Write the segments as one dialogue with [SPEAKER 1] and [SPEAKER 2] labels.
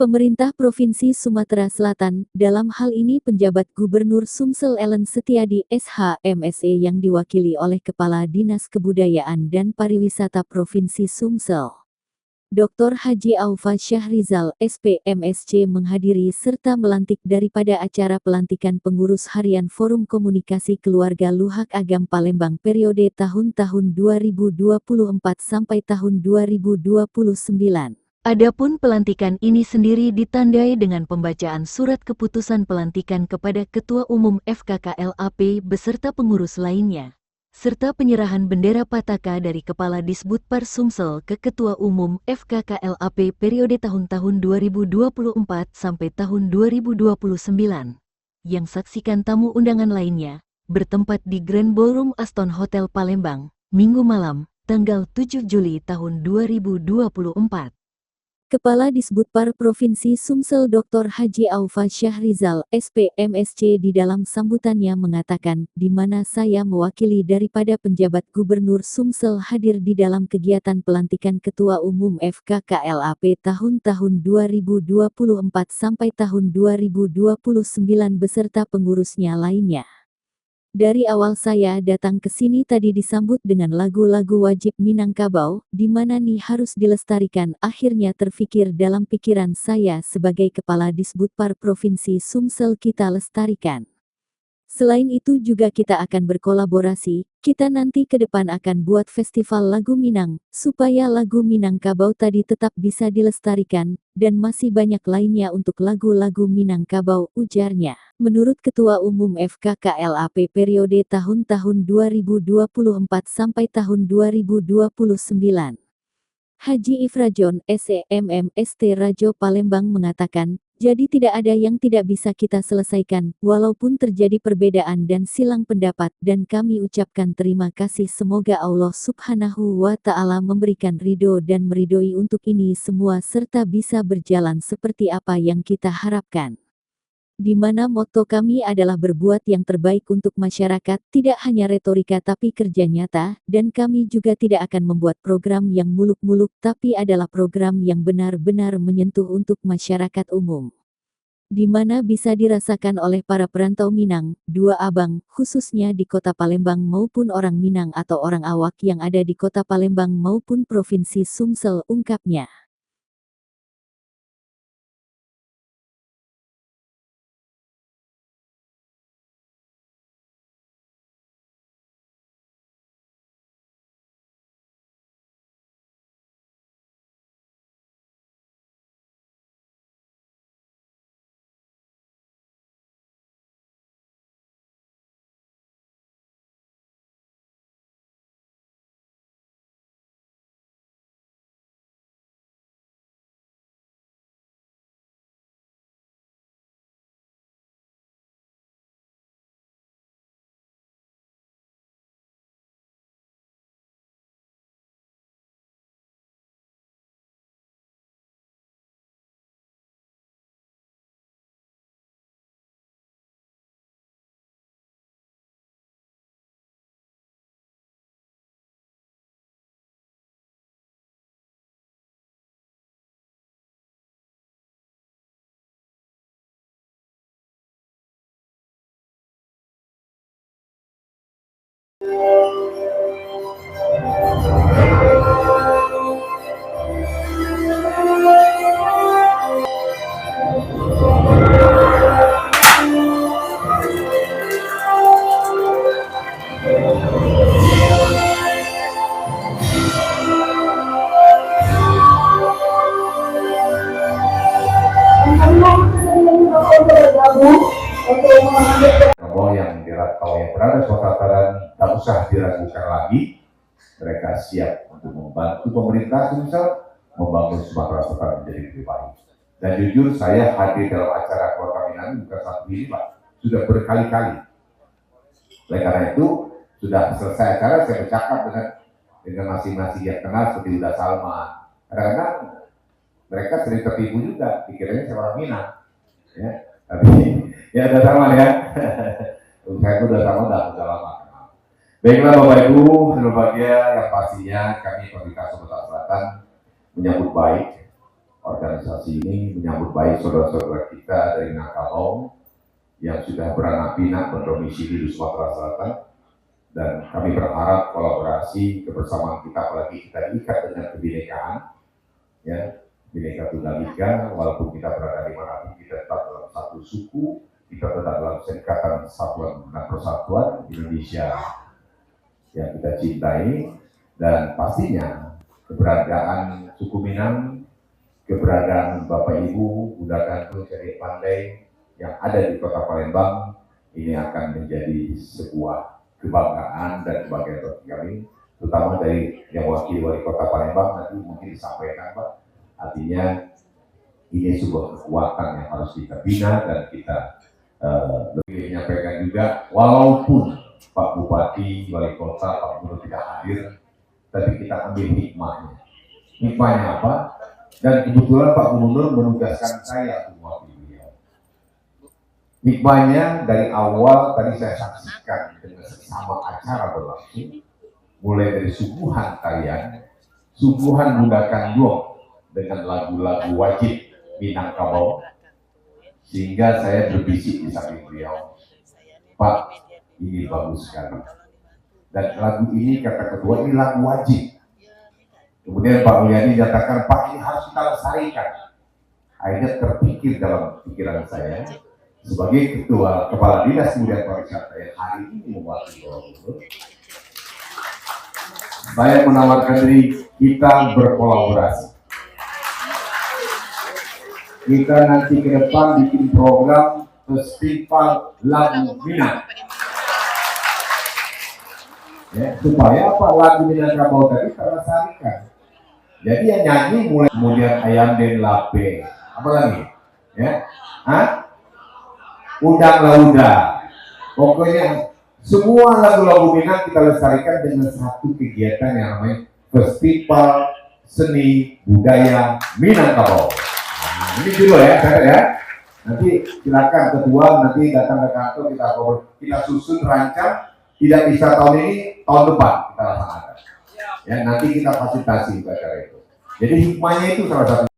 [SPEAKER 1] Pemerintah Provinsi Sumatera Selatan, dalam hal ini penjabat Gubernur Sumsel Ellen Setiadi SH, MSE yang diwakili oleh Kepala Dinas Kebudayaan dan Pariwisata Provinsi Sumsel, Dr. Haji Aufa Syahrizal, SP, MSC menghadiri serta melantik daripada acara pelantikan pengurus harian Forum Komunikasi Keluarga Luhak Agam Palembang periode tahun-tahun 2024 sampai tahun 2029. Adapun pelantikan ini sendiri ditandai dengan pembacaan surat keputusan pelantikan kepada Ketua Umum FKKLAP beserta pengurus lainnya, serta penyerahan bendera Pataka dari Kepala Disbudpar Sumsel ke Ketua Umum FKKLAP periode tahun-tahun 2024 sampai tahun 2029, yang saksikan tamu undangan lainnya, bertempat di Grand Ballroom Aston Hotel Palembang, Minggu malam, tanggal 7 Juli tahun 2024. Kepala Disbudpar Provinsi Sumsel Dr. Haji Aufa Syahrizal, SP, MSC di dalam sambutannya mengatakan, di mana saya mewakili daripada penjabat Gubernur Sumsel hadir di dalam kegiatan pelantikan Ketua Umum FKKLAP tahun-tahun 2024 sampai tahun 2029 beserta pengurusnya lainnya. Dari awal saya datang ke sini tadi disambut dengan lagu-lagu wajib Minangkabau, di mana nih harus dilestarikan. Akhirnya terfikir dalam pikiran saya sebagai Kepala Disbudpar Provinsi Sumsel kita lestarikan. Selain itu juga kita akan berkolaborasi, kita nanti ke depan akan buat festival lagu Minang, supaya lagu Minangkabau tadi tetap bisa dilestarikan, dan masih banyak lainnya untuk lagu-lagu Minangkabau, ujarnya. Menurut Ketua Umum FKKLAP periode tahun-tahun 2024 sampai tahun 2029, Haji Ifrajon, SEMM, ST Rajo Palembang mengatakan, jadi tidak ada yang tidak bisa kita selesaikan, walaupun terjadi perbedaan dan silang pendapat, dan kami ucapkan terima kasih semoga Allah Subhanahu wa Ta'ala memberikan ridho dan meridhoi untuk ini semua serta bisa berjalan seperti apa yang kita harapkan. Di mana moto kami adalah berbuat yang terbaik untuk masyarakat, tidak hanya retorika tapi kerja nyata, dan kami juga tidak akan membuat program yang muluk-muluk tapi adalah program yang benar-benar menyentuh untuk masyarakat umum. Di mana bisa dirasakan oleh para perantau Minang, dua abang, khususnya di Kota Palembang maupun orang Minang atau orang awak yang ada di Kota Palembang maupun Provinsi Sumsel, ungkapnya.
[SPEAKER 2] Kalau yang berada di Kota Padang tak usah diragukan lagi, mereka siap untuk membantu pemerintah Sumsel membangun Sumatera Selatan menjadi lebih baik. Dan jujur saya hadir dalam acara Kota Minang bukan satu ini Pak, sudah berkali-kali. Oleh karena itu sudah selesai acara saya bercakap dengan masing-masing yang kenal seperti Uda Salman. Karena mereka sering tertipu juga, dikiranya saya orang Minang. Ya, tapi ya Uda Salman ya. Saya itu udah lama. Baiklah Bapak Ibu, berbahagia yang pastinya kami pemerintah Sumatera Selatan menyambut baik organisasi ini menyambut baik saudara-saudara kita dari Minangkabau yang sudah beranak pinak berdomisili di Sumatera Selatan, dan kami berharap kolaborasi kebersamaan kita, apalagi kita diikat dengan kebinekaan, ya, Bhinneka Tunggal Ika, walaupun kita berada di manapun kita tetap dalam satu suku, kita tetap dalam Serikatan Kesatuan dan Persatuan Indonesia yang kita cintai, dan pastinya keberadaan suku Minang, keberadaan Bapak Ibu Bunda Gantung Cari Pandai yang ada di Kota Palembang ini akan menjadi sebuah kebanggaan dan kebahagiaan bagi kami, terutama dari yang wakil wali Kota Palembang nanti mungkin disampaikan Pak. Artinya ini sebuah kekuatan yang harus kita bina dan kita lebih menyampaikan juga, walaupun Pak Bupati, Wali Kota, Pak Gubernur tidak hadir, tapi kita ambil hikmahnya. Hikmahnya apa? Dan kebetulan Pak Gubernur menugaskan saya untuk mewakili beliau. Hikmahnya dari awal tadi saya saksikan dengan sesama acara berlangsung, mulai dari suguhan tarian, suguhan Bunda Kandung dengan lagu-lagu wajib Minangkabau, sehingga saya berbisik di samping beliau, Pak, ini bagus sekali. Dan lagu ini kata kedua ini lagu wajib. Kemudian Pak Mulyadi nyatakan, Pak, ini harus kita lestarikan. Akhirnya terpikir dalam pikiran saya sebagai ketua kepala dinas kemudian pariwisata yang hari ini mewakili Gubernur, saya menawarkan diri kita berkolaborasi. Kita nanti ke depan bikin program festival lagu Minang. Ya, supaya apa, lagu Minangkabau tadi terlestarikan. Jadi yang nyanyi mulai kemudian Ayam Den Lape, apa lagi? Ya, Undang Lauda. Pokoknya semua lagu-lagu Minang kita lestarikan dengan satu kegiatan yang namanya Festival Seni Budaya Minangkabau. Ini dulu ya, ya. Nanti silakan ketua nanti datang ke kantor kita susun rancang, tidak bisa tahun ini, tahun depan kita laksanakan. Ya, nanti kita fasilitasi acara itu. Jadi hikmahnya itu salah satu.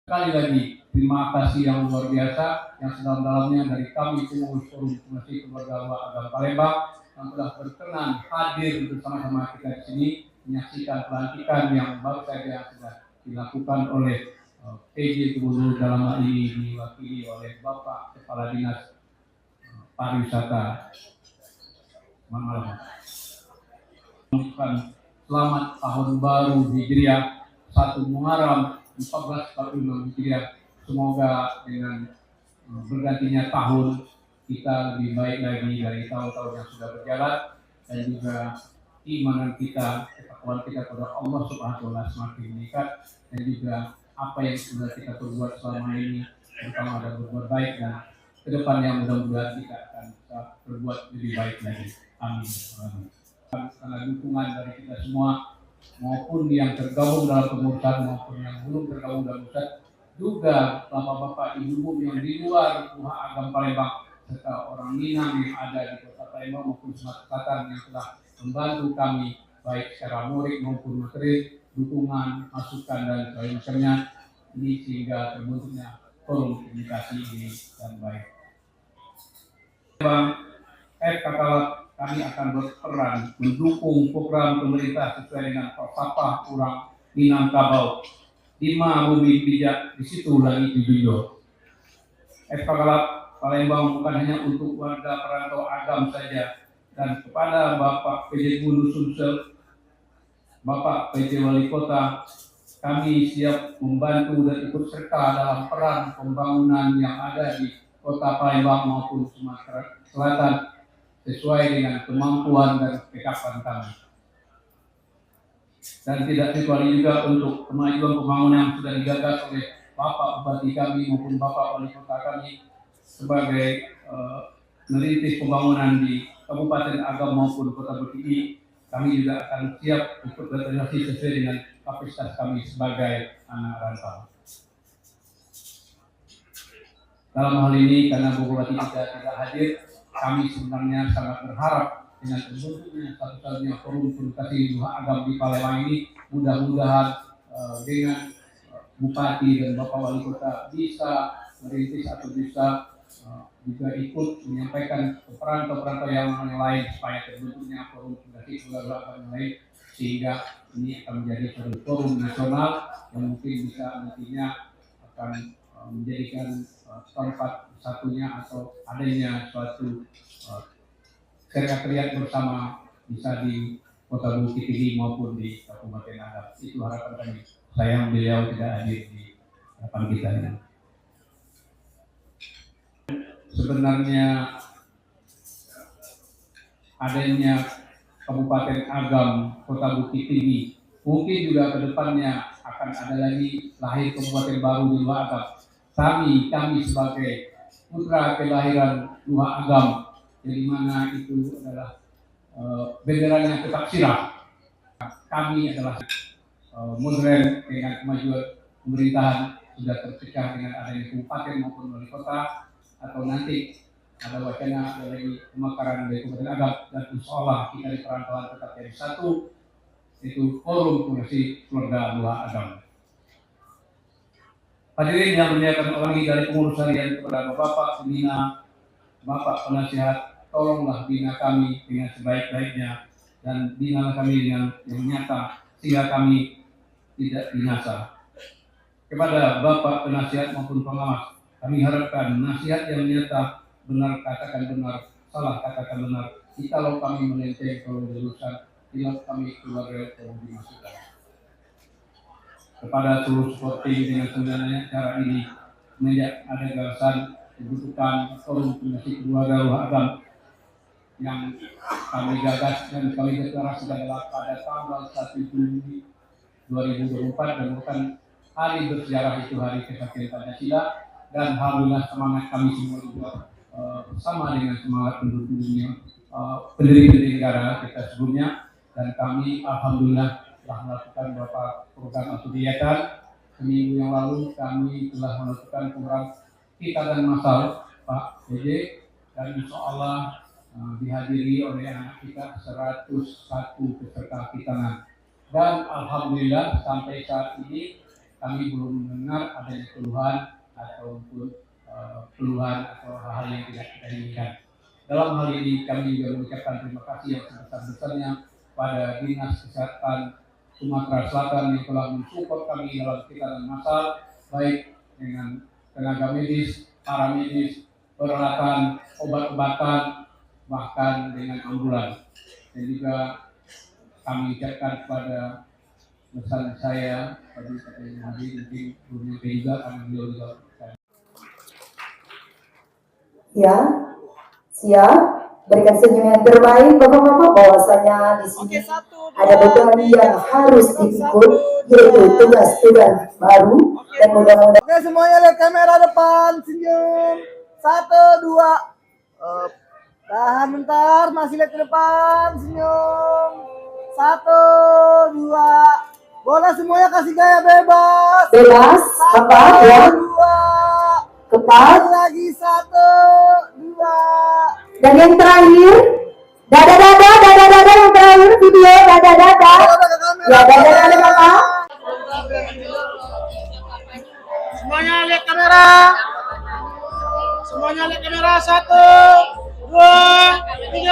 [SPEAKER 3] Sekali lagi, terima kasih yang luar biasa yang sedalam-dalamnya dari kami pengurus Forum Komunikasi Keluarga Agama Palembang yang telah berkenan hadir bersama-sama kita di sini menyaksikan pelantikan yang baru saja sudah dilakukan oleh PJ Gubernur, dalam hal ini diwakili oleh Bapak Kepala Dinas Pariwisata. Selamat Tahun Baru Hijriah 1 Muharram 1446 Hijriah. Semoga dengan bergantinya tahun kita lebih baik lagi dari tahun-tahun yang sudah berjalan, dan juga keimanan kita, ketakwaan kita kepada Allah Subhanahu wa Ta'ala semakin meningkat, dan juga apa yang sudah kita perbuat selama ini, terutama ada berbuat baik, dan ke depannya mudah-mudahan kita akan bisa berbuat lebih baik lagi. Amin. Karena dukungan dari kita semua, maupun yang tergabung dalam pengurusan maupun yang belum tergabung dalam pusat, juga bapak-bapak ibu-ibu yang di luar Agama Palembang serta orang Minang yang ada di Kota Palembang maupun Sumatera Selatan yang telah membantu kami baik secara morik maupun materi, dukungan, masukan dan sebagainya, ini sehingga terbentuknya forum komunikasi ini dan baik. Bang Katalat kami akan berperan mendukung program pemerintah sesuai dengan falsafah orang Minangkabau. Lima bumi bijak di situ lagi dijunjung. Kalap Palembang bukan hanya untuk warga perantau agam saja, dan kepada Bapak PJ Gubernur Sumsel, Bapak PJ Wali Kota, kami siap membantu dan ikut serta dalam peran pembangunan yang ada di Kota Palembang maupun Sumatera Selatan sesuai dengan kemampuan dan kekapan kami. Dan tidak kecuali juga untuk kemajuan pembangunan yang sudah digagas oleh Bapak Bupati kami maupun Bapak Wali Kota kami sebagai merintis pembangunan di Kabupaten Agam maupun Kota Bukit. Kami juga akan siap untuk berorganisasi sesuai dengan kapasitas kami sebagai anak rantau. Dalam hal ini karena Bu Bupati kita tidak hadir, kami sebenarnya sangat berharap dengan terbentuknya satu-satunya forum komunikasi Luhak Agam di Palembang ini, mudah-mudahan dengan Bupati dan Bapak Wali Kota bisa merintis atau bisa juga ikut menyampaikan ke perantau-perantau yang lain supaya terbentuknya forum komunikasi Luhak Agam yang lain, sehingga ini akan menjadi forum nasional yang mungkin bisa nantinya akan menjadikan tempat satunya atau adanya suatu karya bersama bisa di Kota Bukit Tinggi maupun di Kabupaten Agam. Itu harapan kami. Sayang beliau tidak hadir di hadapan kita ini. Sebenarnya adanya Kabupaten Agam, Kota Bukit Tinggi, mungkin juga ke depannya akan ada lagi lahir kabupaten baru di Luhak Agam. Kami sebagai putra kelahiran Luhak Agam, yang mana itu adalah benderanya tetap sirah. Kami adalah modern dengan kemajuan pemerintahan, sudah terpecah dengan adanya kabupaten maupun wali kota, atau nanti ada wacana ada lagi pemekaran dari Kabupaten Agam, dan insya Allah kita di perantauan tetap jadi satu, itu forum komunikasi keluarga Luhak Agam. Hadirin yang muliakan Allah, dari pengurus harian kepada Bapak Pembina, Bapak Penasihat, tolonglah bina kami dengan sebaik-baiknya dan bina kami dengan yang nyata sehingga kami tidak binasa. Kepada Bapak Penasihat maupun pengawas, kami harapkan nasihat yang nyata, benar katakan benar, salah katakan benar. Jikalau kami melenceng kalau jurusan, bila kami keluar dari tolong dimasukkan. Kepada seluruh supporting dengan sebenarnya cara ini menjadi ada gagasan kebutuhan forum komunikasi keluarga Luhak Agam yang kami gagas dan kami deklarasikan adalah pada tanggal 1 Juni 2024, dan bukan hari bersejarah itu hari kesaktian Pancasila, dan alhamdulillah semangat kami semua juga sama dengan semangat pendiri negara kita sebelumnya, dan kami alhamdulillah telah melakukan beberapa program atau kegiatan. Seminggu yang lalu kami telah melakukan program ikatan masal Pak PJ, dan insya Allah dihadiri oleh anak kita 101 peserta kitangan, dan alhamdulillah sampai saat ini kami belum mendengar adanya keluhan ataupun keluhan atau hal-hal yang tidak kita inginkan. Dalam hal ini kami juga mengucapkan terima kasih yang sebesar-besarnya pada Dinas Kesehatan Sumatera Selatan yang telah mensupport kami dalam kegiatan massal, baik dengan tenaga medis, para medis, peralatan, obat-obatan, bahkan dengan ambulan. Dan juga kami ucapkan kepada pesan saya pada hadir di dunia juga kami beliau juga.
[SPEAKER 4] Ya, siap. Berikan senyum yang terbaik, bapak-bapak, bahwasanya di sini ada beban yang harus diikut, yaitu tugas-tugas baru, dan mudah-mudahan.
[SPEAKER 5] Oke, semuanya lihat kamera depan, senyum. 1, 2. Tahan bentar, masih lihat ke depan, senyum. 1, 2. Boleh semuanya kasih gaya bebas.
[SPEAKER 4] Bebas, apa ya?
[SPEAKER 5] 2.
[SPEAKER 4] Kepat.
[SPEAKER 5] Lagi 1, 2.
[SPEAKER 4] Dan yang terakhir, dada yang terakhir, video dada. Ya, dada bapak.
[SPEAKER 5] Semuanya lihat kamera. Semuanya lihat kamera. 1, 2, 3.